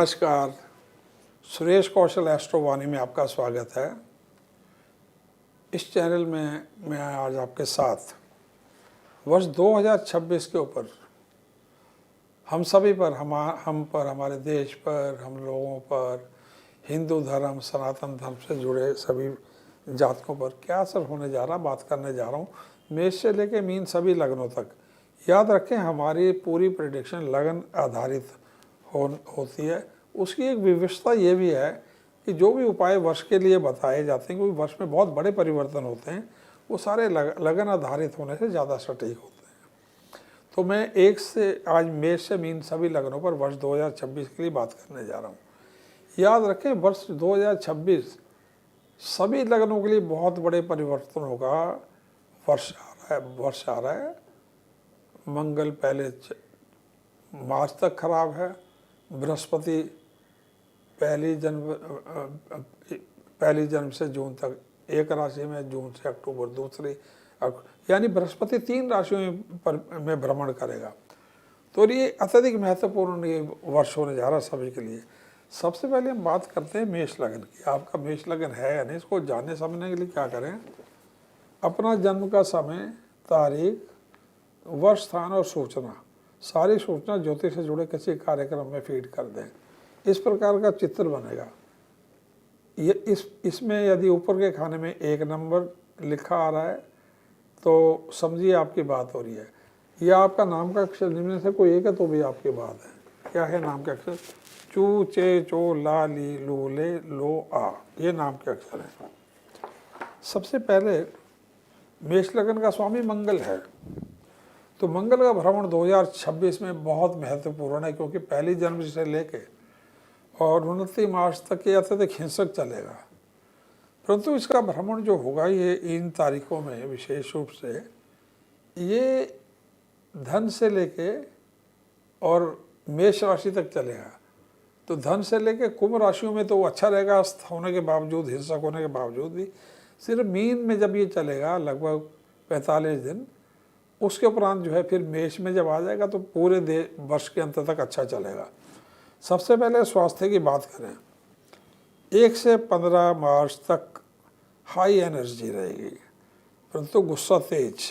नमस्कार, सुरेश कौशल एस्ट्रोवाणी में आपका स्वागत है। इस चैनल में मैं आज आपके साथ वर्ष 2026 के ऊपर हम सभी पर, हमारे देश पर, हम लोगों पर, हिंदू धर्म, सनातन धर्म से जुड़े सभी जातकों पर क्या असर होने जा रहा, बात करने जा रहा हूँ। मेष से लेके मीन सभी लग्नों तक। याद रखें, हमारी पूरी प्रेडिक्शन लगन आधारित होती है। उसकी एक विविधता ये भी है कि जो भी उपाय वर्ष के लिए बताए जाते हैं, क्योंकि वर्ष में बहुत बड़े परिवर्तन होते हैं, वो सारे लगन आधारित होने से ज़्यादा सटीक होते हैं। तो मैं आज मेष से मीन सभी लगनों पर वर्ष 2026 के लिए बात करने जा रहा हूँ। याद रखें, वर्ष 2026 सभी लगनों के लिए बहुत बड़े परिवर्तनों का वर्ष आ रहा है। मंगल पहले मार्च तक खराब है। बृहस्पति पहली जन्म से जून तक एक राशि में, जून से अक्टूबर दूसरी, यानी बृहस्पति 3 राशियों में भ्रमण करेगा। तो ये अत्यधिक महत्वपूर्ण ये वर्ष होने जा रहा है सभी के लिए। सबसे पहले हम बात करते हैं मेष लगन की। आपका मेष लगन है या नहीं, इसको जानने समझने के लिए क्या करें, अपना जन्म का समय, तारीख, वर्ष, स्थान और सूचना, सारी सूचना ज्योतिष से जुड़े किसी कार्यक्रम में फीड कर दें। इस प्रकार का चित्र बनेगा। ये इसमें यदि ऊपर के खाने में 1 नंबर लिखा आ रहा है तो समझिए आपकी बात हो रही है। या आपका नाम का अक्षर निम्न से कोई एक है तो भी आपकी बात है। क्या है नाम के अक्षर? चू, चे, चो, ला, ली, लू, ले, लो, आ, ये नाम के अक्षर हैं। सबसे पहले मेष लगन का स्वामी मंगल है, तो मंगल का भ्रमण 2026 में बहुत महत्वपूर्ण है, क्योंकि पहली जनवरी से लेके और 29 मार्च तक ये अत्यधिक हिंसक चलेगा। परंतु इसका भ्रमण जो होगा ये इन तारीखों में विशेष रूप से ये धन से लेके और मेष राशि तक चलेगा। तो धन से लेके कुंभ राशियों में तो वो अच्छा रहेगा होने के बावजूद, हिंसक होने के बावजूद भी। सिर्फ मीन में जब ये चलेगा लगभग 45 दिन, उसके उपरांत जो है फिर मेष में जब आ जाएगा तो पूरे वर्ष के अंत तक अच्छा चलेगा। सबसे पहले स्वास्थ्य की बात करें, 1 से 15 मार्च तक हाई एनर्जी रहेगी, परंतु गुस्सा तेज।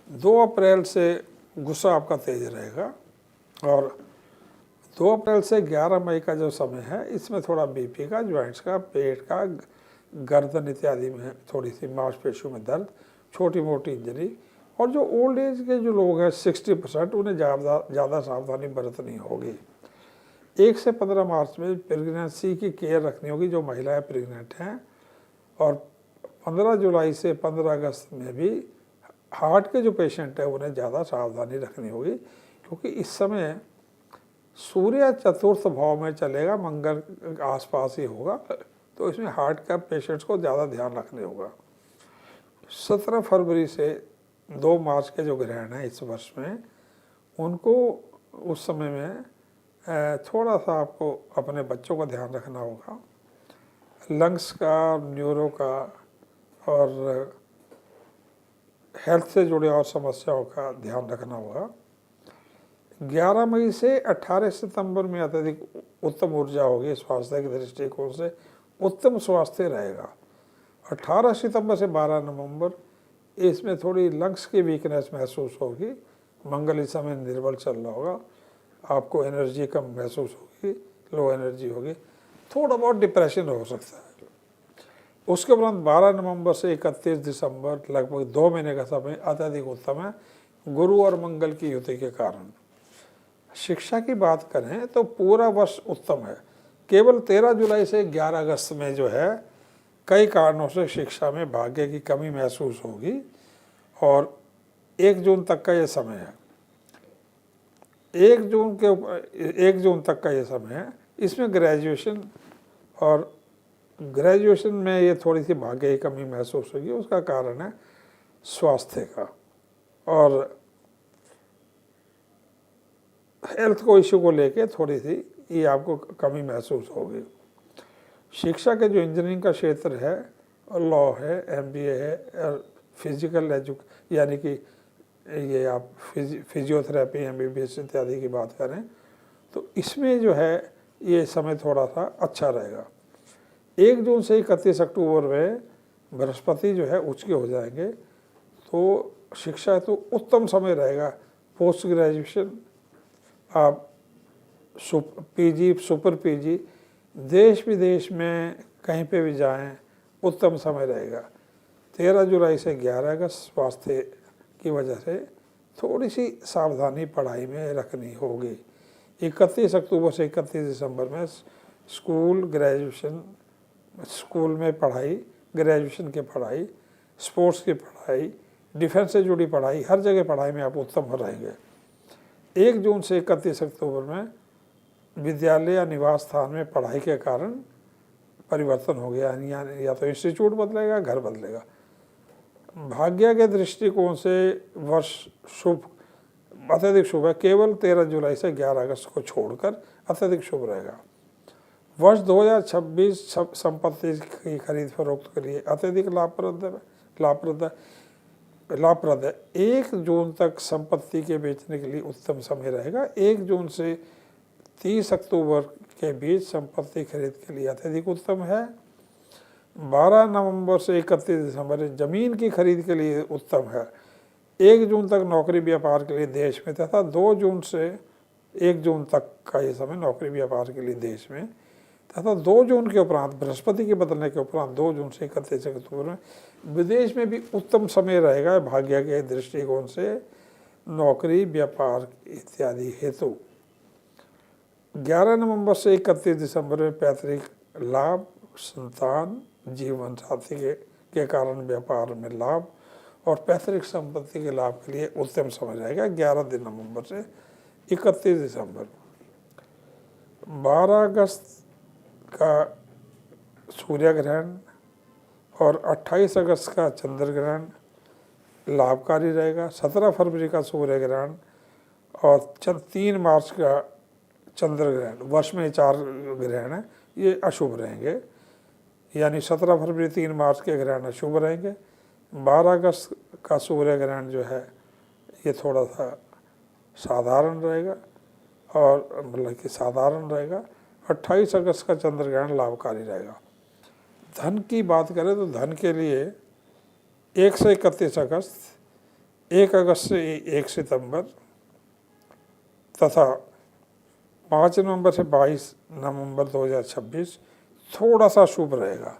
2 अप्रैल से गुस्सा आपका तेज रहेगा, और 2 अप्रैल से 11 मई का जो समय है इसमें थोड़ा बीपी का, ज्वाइंट्स का, पेट का, गर्दन इत्यादि में थोड़ी सी मांसपेशियों में दर्द, छोटी मोटी इंजरी। और जो ओल्ड एज के जो लोग हैं 60%, उन्हें ज़्यादा सावधानी बरतनी होगी। 1 से 15 मार्च में प्रेगनेंसी की केयर रखनी होगी जो महिलाएं प्रेग्नेंट हैं। और 15 जुलाई से 15 अगस्त में भी हार्ट के जो पेशेंट हैं उन्हें ज़्यादा सावधानी रखनी होगी, क्योंकि इस समय सूर्य चतुर्थ भाव में चलेगा, मंगल आसपास ही होगा, तो इसमें हार्ट का पेशेंट्स को ज़्यादा ध्यान रखने होगा। 17 फरवरी से 2 मार्च के जो ग्रहण हैं इस वर्ष में, उनको उस समय में थोड़ा सा आपको अपने बच्चों का ध्यान रखना होगा। लंग्स का, न्यूरो का और हेल्थ से जुड़े और समस्याओं का ध्यान रखना होगा। 11 मई से 18 सितंबर में अत्यधिक उत्तम ऊर्जा होगी, स्वास्थ्य के दृष्टिकोण से उत्तम स्वास्थ्य रहेगा। 18 सितंबर से 12 नवंबर इसमें थोड़ी लंग्स की वीकनेस महसूस होगी। मंगल इस समय निर्बल चल रहा होगा, आपको एनर्जी कम महसूस होगी, लो एनर्जी होगी, थोड़ा बहुत डिप्रेशन हो सकता है। उसके उपरांत 12 नवंबर से 31 दिसंबर लगभग 2 महीने का समय अत्यधिक उत्तम है, गुरु और मंगल की युति के कारण। शिक्षा की बात करें तो पूरा वर्ष उत्तम है। केवल 13 जुलाई से 11 अगस्त में जो है कई कारणों से शिक्षा में भाग्य की कमी महसूस होगी, और 1 जून तक का ये समय है। 1 जून तक का ये समय है। इसमें ग्रेजुएशन में ये थोड़ी सी भाग्य की कमी महसूस होगी। उसका कारण है स्वास्थ्य का और हेल्थ को इश्यू को लेके थोड़ी सी ये आपको कमी महसूस होगी। शिक्षा के जो इंजीनियरिंग का क्षेत्र है, लॉ है, MBA है, और फिजिकल यानी कि ये आप फिजियोथेरेपी, MBBS इत्यादि की बात करें तो इसमें जो है ये समय थोड़ा सा अच्छा रहेगा। 1 जून से 31 अक्टूबर में बृहस्पति जो है उच्च के हो जाएंगे, तो शिक्षा तो उत्तम समय रहेगा। पोस्ट ग्रेजुएशन, आप पीजी, सुपर पीजी, देश विदेश में कहीं पे भी जाएं, उत्तम समय रहेगा। 13 जुलाई से 11 अगस्त स्वास्थ्य की वजह से थोड़ी सी सावधानी पढ़ाई में रखनी होगी। 31 अक्टूबर से 31 दिसंबर में स्कूल, ग्रेजुएशन, स्कूल में पढ़ाई, ग्रेजुएशन की पढ़ाई, स्पोर्ट्स की पढ़ाई, डिफेंस से जुड़ी पढ़ाई, हर जगह पढ़ाई में आप उत्तम हो रहेंगे। 1 जून से 31 अक्टूबर में विद्यालय या निवास स्थान में पढ़ाई के कारण परिवर्तन हो गया, या तो इंस्टीट्यूट बदलेगा, घर बदलेगा। भाग्य के दृष्टिकोण से वर्ष शुभ, अत्यधिक शुभ है। केवल 13 जुलाई से 11 अगस्त को छोड़कर अत्यधिक शुभ रहेगा। वर्ष 2026 संपत्ति की खरीद फरोख्त के लिए अत्यधिक लाभप्रद है। 1 जून तक संपत्ति के बेचने के लिए उत्तम समय रहेगा। 1 जून से 30 अक्टूबर के बीच संपत्ति खरीद के लिए अत्यधिक उत्तम है। 12 नवंबर से 31 दिसंबर जमीन की खरीद के लिए उत्तम है। 1 जून तक नौकरी व्यापार के लिए देश में, तथा 2 जून से 1 जून तक का ये समय नौकरी व्यापार के लिए देश में, तथा 2 जून के उपरांत बृहस्पति के बदलने के उपरांत 2 जून से 31 अक्टूबर में विदेश में भी उत्तम समय रहेगा भाग्य के दृष्टिकोण से नौकरी, व्यापार इत्यादि हेतु। 11 नवंबर से 31 दिसंबर में पैतृक लाभ, संतान, जीवन साथी के कारण व्यापार में लाभ और पैतृक संपत्ति के लाभ के लिए उत्तम समय रहेगा। 11 नवंबर से 31 दिसंबर। 12 अगस्त का सूर्य ग्रहण और 28 अगस्त का चंद्र ग्रहण लाभकारी रहेगा। 17 फरवरी का सूर्य ग्रहण और 3 मार्च का चंद्र ग्रहण, वर्ष में 4 ग्रहण हैं, ये अशुभ रहेंगे। यानी 17 फरवरी 3 मार्च के ग्रहण अशुभ रहेंगे। 12 अगस्त का सूर्य ग्रहण जो है ये थोड़ा सा साधारण रहेगा, और मतलब कि साधारण रहेगा। 28 अगस्त का चंद्र ग्रहण लाभकारी रहेगा। धन की बात करें तो धन के लिए 1 से 31 अगस्त, 1 अगस्त से 1 सितंबर तथा 5 नवंबर से 22 नवंबर 2026 थोड़ा सा शुभ रहेगा,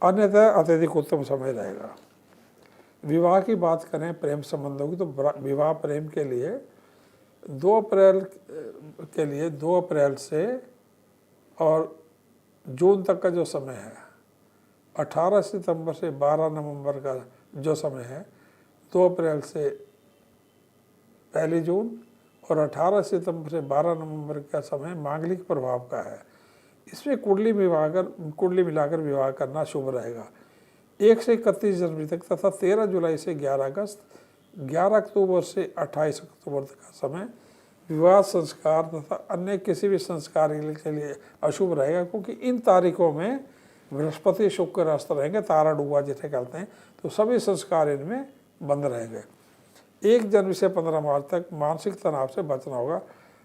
अन्यथा अत्यधिक उत्तम समय रहेगा। विवाह की बात करें, प्रेम संबंधों की, तो विवाह प्रेम के लिए 2 अप्रैल से और जून तक का जो समय है, 18 सितंबर से 12 नवंबर का जो समय है, 2 अप्रैल से 1 जून और 18 सितंबर से 12 नवंबर का समय मांगलिक प्रभाव का है। इसमें कुंडली मिलाकर विवाह करना शुभ रहेगा। 1 से 31 जनवरी तक तथा 13 जुलाई से 11 अगस्त, 11 अक्टूबर से 28 अक्टूबर तक का समय विवाह संस्कार तथा अन्य किसी भी संस्कार के लिए अशुभ रहेगा, क्योंकि इन तारीखों में बृहस्पति शुक्र रास्ता रहेंगे, तारा डूबा जिसे कहते हैं, तो सभी संस्कार इनमें बंद रहेंगे। 1 जनवरी से 15 मार्च तक मानसिक तनाव से बचना होगा।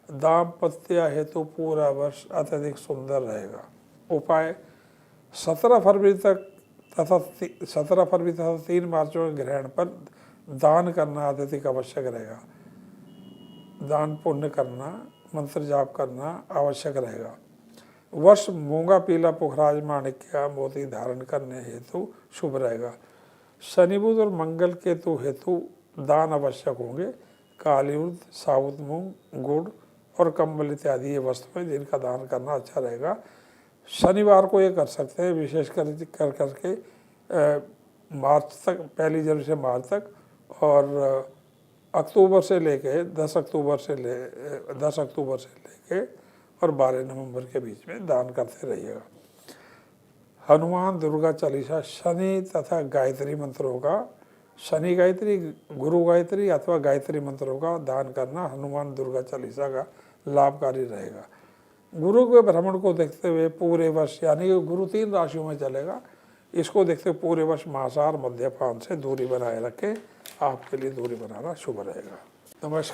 दाम्पत्य हेतु पूरा वर्ष अत्यधिक सुंदर रहेगा। उपाय 17 फरवरी तथा 3 मार्च में ग्रहण पर दान करना अत्यधिक आवश्यक रहेगा। दान पुण्य करना, मंत्र जाप करना आवश्यक रहेगा। वर्ष मूंगा, पीला, पुखराज, माणिक्य, मोती धारण करने हेतु शुभ रहेगा। शनि, बुध और मंगल केतु हेतु दान आवश्यक होंगे। काली उर्द, साबुत मूंग, गुड़ और कंबल इत्यादि ये वस्तुएं जिनका दान करना अच्छा रहेगा। शनिवार को ये कर सकते हैं, विशेष कर करके मार्च तक, 1 जनवरी से मार्च तक, और अक्टूबर से लेके 10 अक्टूबर से लेके और 12 नवंबर के बीच में दान करते रहिएगा। हनुमान, दुर्गा चालीसा, शनि तथा गायत्री मंत्रों का, शनि गायत्री, गुरु गायत्री अथवा गायत्री मंत्रों का दान करना हनुमान दुर्गा चालीसा का लाभकारी रहेगा। गुरु के भ्रमण को देखते हुए पूरे वर्ष, यानी कि गुरु 3 राशियों में चलेगा, इसको देखते हुए पूरे वर्ष मांसाहार, मद्यपान से दूरी बनाए रखें। आपके लिए दूरी बनाना शुभ रहेगा। नमस्कार।